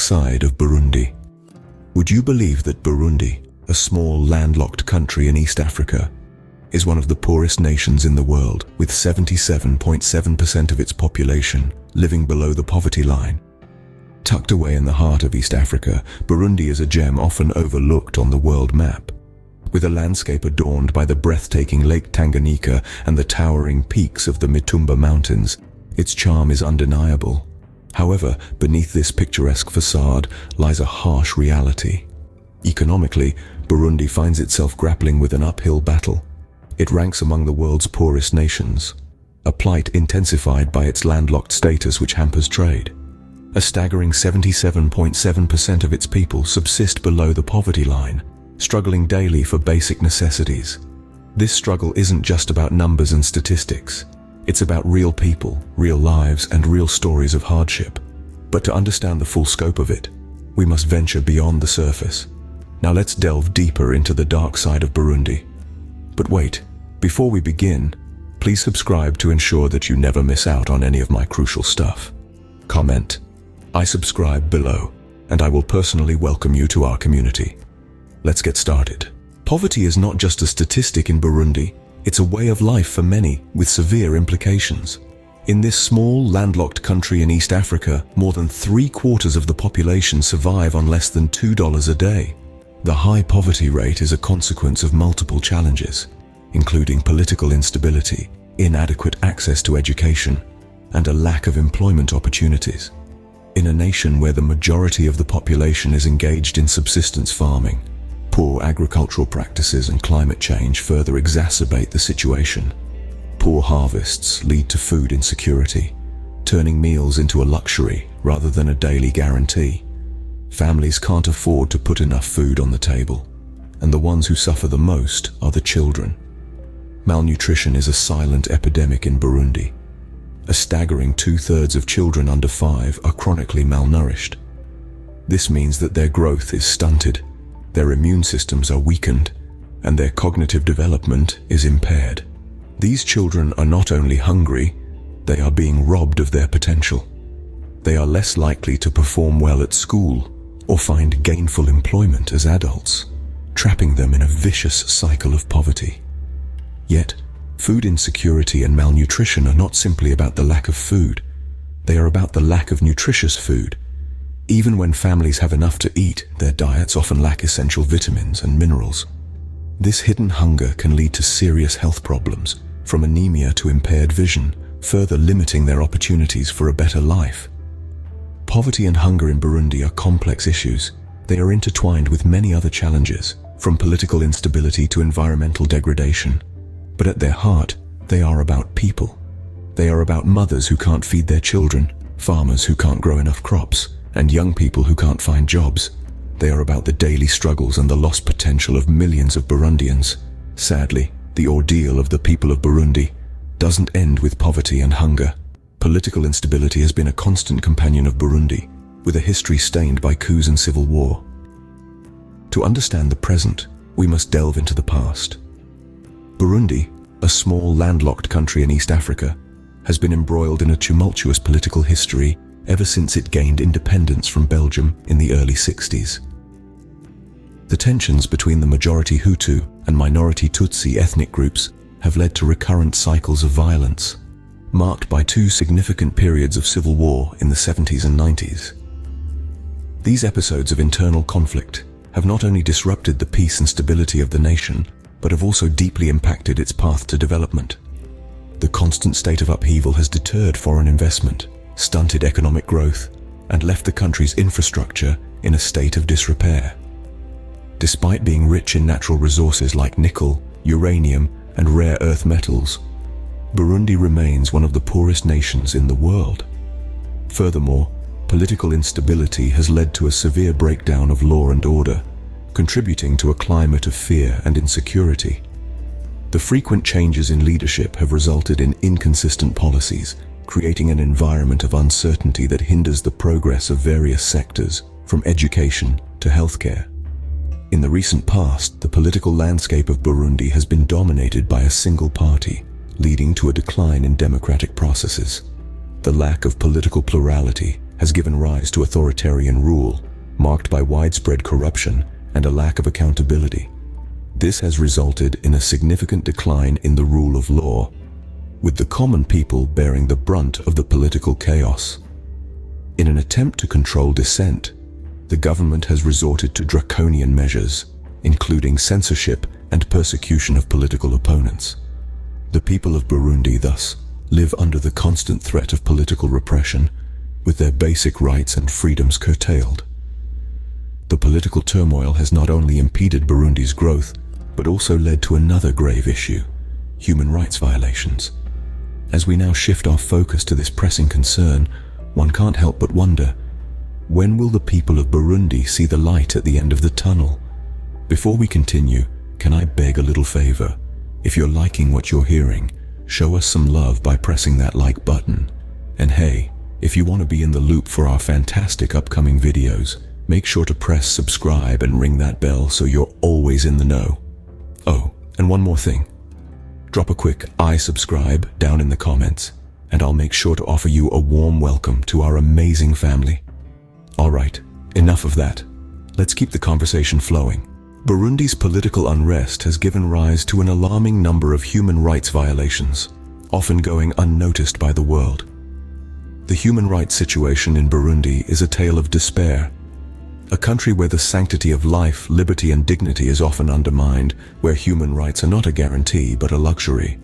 side of Burundi. Would you believe that Burundi, a small landlocked country in East Africa, is one of the poorest nations in the world, with 77.7% of its population living below the poverty line? Tucked away in the heart of East Africa, Burundi is a gem often overlooked on the world map. With a landscape adorned by the breathtaking Lake Tanganyika and the towering peaks of the Mitumba Mountains, its charm is undeniable. However, beneath this picturesque facade lies a harsh reality. Economically, Burundi finds itself grappling with an uphill battle. It ranks among the world's poorest nations, a plight intensified by its landlocked status which hampers trade. A staggering 77.7% of its people subsist below the poverty line, struggling daily for basic necessities. This struggle isn't just about numbers and statistics. It's about real people, real lives, and real stories of hardship. But to understand the full scope of it, we must venture beyond the surface. Now let's delve deeper into the dark side of Burundi. But wait, before we begin, please subscribe to ensure that you never miss out on any of my crucial stuff. Comment, "I subscribe" below, and I will personally welcome you to our community. Let's get started. Poverty is not just a statistic in Burundi, it's a way of life for many, with severe implications. In this small, landlocked country in East Africa, more than 3/4 of the population survive on less than $2 a day. The high poverty rate is a consequence of multiple challenges, including political instability, inadequate access to education, and a lack of employment opportunities. In a nation where the majority of the population is engaged in subsistence farming, poor agricultural practices and climate change further exacerbate the situation. Poor harvests lead to food insecurity, turning meals into a luxury rather than a daily guarantee. Families can't afford to put enough food on the table, and the ones who suffer the most are the children. Malnutrition is a silent epidemic in Burundi. A staggering 2/3 of children under 5 are chronically malnourished. This means that their growth is stunted, their immune systems are weakened, and their cognitive development is impaired. These children are not only hungry, they are being robbed of their potential. They are less likely to perform well at school or find gainful employment as adults, trapping them in a vicious cycle of poverty. Yet, food insecurity and malnutrition are not simply about the lack of food. They are about the lack of nutritious food. Even when families have enough to eat, their diets often lack essential vitamins and minerals. This hidden hunger can lead to serious health problems, from anemia to impaired vision, further limiting their opportunities for a better life. Poverty and hunger in Burundi are complex issues. They are intertwined with many other challenges, from political instability to environmental degradation. But at their heart, they are about people. They are about mothers who can't feed their children, farmers who can't grow enough crops, and young people who can't find jobs. They are about the daily struggles and the lost potential of millions of Burundians. Sadly, the ordeal of the people of Burundi doesn't end with poverty and hunger. Political instability has been a constant companion of Burundi, with a history stained by coups and civil war. To understand the present, we must delve into the past. Burundi, a small landlocked country in East Africa, has been embroiled in a tumultuous political history ever since it gained independence from Belgium in the early 60s. The tensions between the majority Hutu and minority Tutsi ethnic groups have led to recurrent cycles of violence, marked by 2 significant periods of civil war in the 70s and 90s. These episodes of internal conflict have not only disrupted the peace and stability of the nation, but have also deeply impacted its path to development. The constant state of upheaval has deterred foreign investment, stunted economic growth, and left the country's infrastructure in a state of disrepair. Despite being rich in natural resources like nickel, uranium, and rare earth metals, Burundi remains one of the poorest nations in the world. Furthermore, political instability has led to a severe breakdown of law and order, contributing to a climate of fear and insecurity. The frequent changes in leadership have resulted in inconsistent policies, creating an environment of uncertainty that hinders the progress of various sectors, from education to healthcare. In the recent past, the political landscape of Burundi has been dominated by a single party, leading to a decline in democratic processes. The lack of political plurality has given rise to authoritarian rule, marked by widespread corruption and a lack of accountability. This has resulted in a significant decline in the rule of law, with the common people bearing the brunt of the political chaos. In an attempt to control dissent, the government has resorted to draconian measures, including censorship and persecution of political opponents. The people of Burundi, thus, live under the constant threat of political repression, with their basic rights and freedoms curtailed. The political turmoil has not only impeded Burundi's growth, but also led to another grave issue: human rights violations. As we now shift our focus to this pressing concern, one can't help but wonder, when will the people of Burundi see the light at the end of the tunnel? Before we continue, can I beg a little favor? If you're liking what you're hearing, show us some love by pressing that like button. And hey, if you want to be in the loop for our fantastic upcoming videos, make sure to press subscribe and ring that bell so you're always in the know. Oh, and one more thing. Drop a quick "I subscribe" down in the comments, and I'll make sure to offer you a warm welcome to our amazing family. Alright, enough of that. Let's keep the conversation flowing. Burundi's political unrest has given rise to an alarming number of human rights violations, often going unnoticed by the world. The human rights situation in Burundi is a tale of despair. A country where the sanctity of life, liberty and dignity is often undermined, where human rights are not a guarantee but a luxury.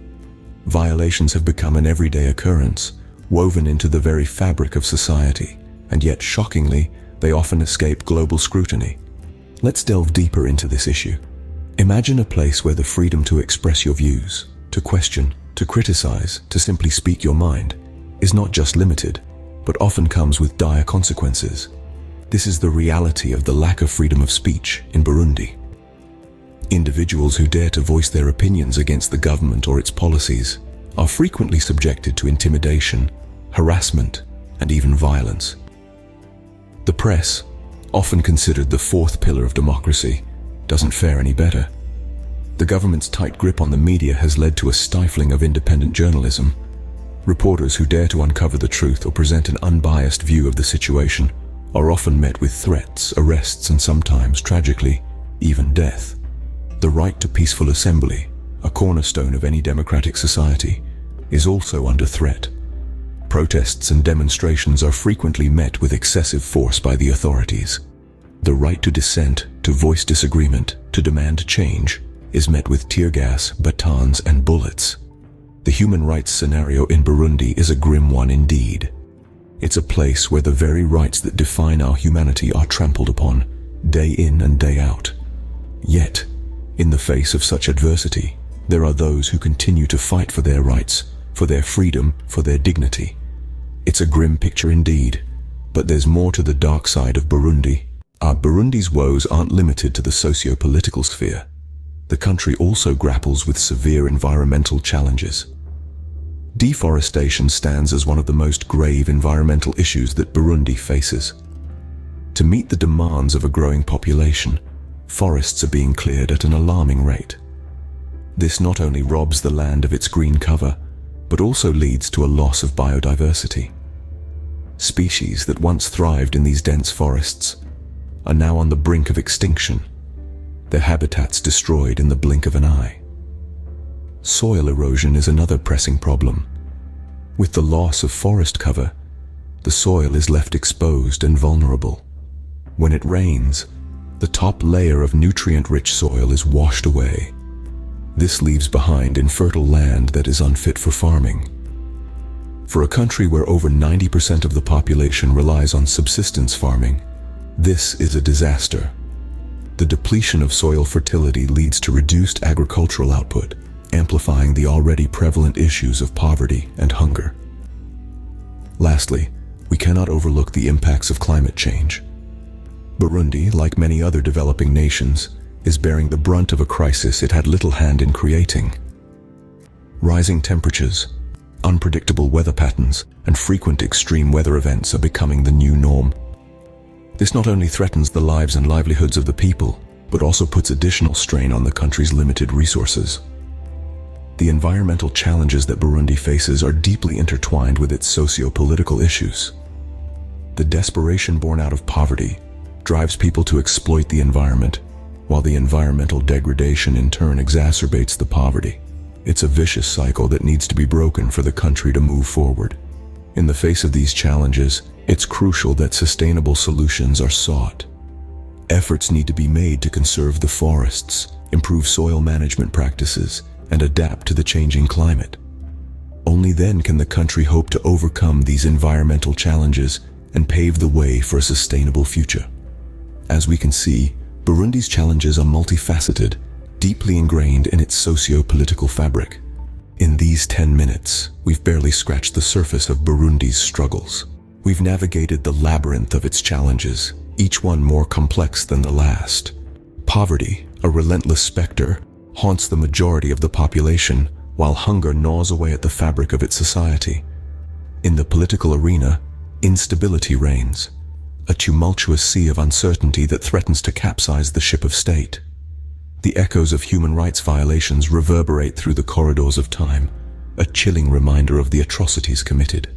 Violations have become an everyday occurrence, woven into the very fabric of society, and yet shockingly, they often escape global scrutiny. Let's delve deeper into this issue. Imagine a place where the freedom to express your views, to question, to criticize, to simply speak your mind, is not just limited, but often comes with dire consequences. This is the reality of the lack of freedom of speech in Burundi. Individuals who dare to voice their opinions against the government or its policies are frequently subjected to intimidation, harassment, and even violence. The press, often considered the fourth pillar of democracy, doesn't fare any better. The government's tight grip on the media has led to a stifling of independent journalism. Reporters who dare to uncover the truth or present an unbiased view of the situation are often met with threats, arrests, and sometimes, tragically, even death. The right to peaceful assembly, a cornerstone of any democratic society, is also under threat. Protests and demonstrations are frequently met with excessive force by the authorities. The right to dissent, to voice disagreement, to demand change, is met with tear gas, batons, and bullets. The human rights scenario in Burundi is a grim one indeed. It's a place where the very rights that define our humanity are trampled upon, day in and day out. Yet, in the face of such adversity, there are those who continue to fight for their rights, for their freedom, for their dignity. It's a grim picture indeed, but there's more to the dark side of Burundi. Burundi's woes aren't limited to the socio-political sphere. The country also grapples with severe environmental challenges. Deforestation stands as one of the most grave environmental issues that Burundi faces. To meet the demands of a growing population, forests are being cleared at an alarming rate. This not only robs the land of its green cover, but also leads to a loss of biodiversity. Species that once thrived in these dense forests are now on the brink of extinction, their habitats destroyed in the blink of an eye. Soil erosion is another pressing problem. With the loss of forest cover, the soil is left exposed and vulnerable. When it rains, the top layer of nutrient-rich soil is washed away. This leaves behind infertile land that is unfit for farming. For a country where over 90% of the population relies on subsistence farming, this is a disaster. The depletion of soil fertility leads to reduced agricultural output, amplifying the already prevalent issues of poverty and hunger. Lastly, we cannot overlook the impacts of climate change. Burundi, like many other developing nations, is bearing the brunt of a crisis it had little hand in creating. Rising temperatures, unpredictable weather patterns, and frequent extreme weather events are becoming the new norm. This not only threatens the lives and livelihoods of the people, but also puts additional strain on the country's limited resources. The environmental challenges that Burundi faces are deeply intertwined with its socio-political issues. The desperation born out of poverty drives people to exploit the environment, while the environmental degradation in turn exacerbates the poverty. It's a vicious cycle that needs to be broken for the country to move forward. In the face of these challenges, it's crucial that sustainable solutions are sought. Efforts need to be made to conserve the forests, improve soil management practices, and adapt to the changing climate. Only then can the country hope to overcome these environmental challenges and pave the way for a sustainable future. As we can see, Burundi's challenges are multifaceted, deeply ingrained in its socio-political fabric. In these 10 minutes, we've barely scratched the surface of Burundi's struggles. We've navigated the labyrinth of its challenges, each one more complex than the last. Poverty, a relentless specter, haunts the majority of the population, while hunger gnaws away at the fabric of its society. In the political arena, instability reigns, a tumultuous sea of uncertainty that threatens to capsize the ship of state. The echoes of human rights violations reverberate through the corridors of time, a chilling reminder of the atrocities committed.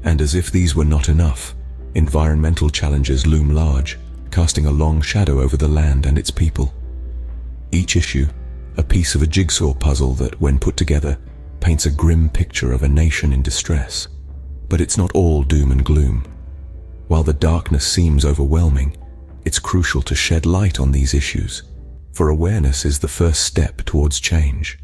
And as if these were not enough, environmental challenges loom large, casting a long shadow over the land and its people. Each issue, a piece of a jigsaw puzzle that, when put together, paints a grim picture of a nation in distress. But it's not all doom and gloom. While the darkness seems overwhelming, it's crucial to shed light on these issues, for awareness is the first step towards change.